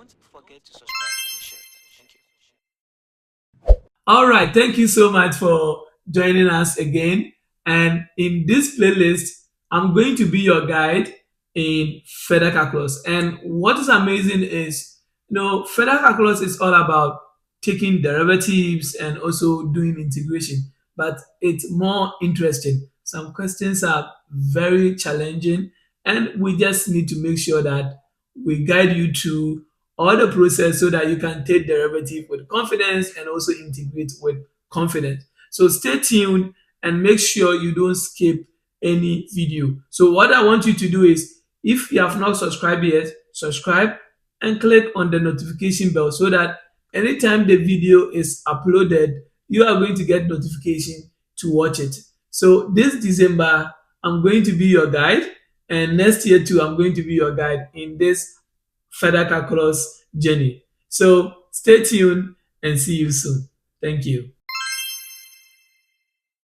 don't forget to subscribe and share. Thank you. All right, thank you so much for joining us again. And in this playlist, I'm going to be your guide in further calculus. And what is amazing is, further calculus is all about taking derivatives and also doing integration, but it's more interesting. Some questions are very challenging, and we just need to make sure that we guide you through all the process so that you can take derivative with confidence and also integrate with confidence. So stay tuned and make sure you don't skip any video. So what I want you to do is, if you have not subscribed yet, subscribe and click on the notification bell so that anytime the video is uploaded, you are going to get notification to watch it. So this December, I'm going to be your guide, and next year too, I'm going to be your guide in this further calculus journey. So stay tuned and see you soon. Thank you.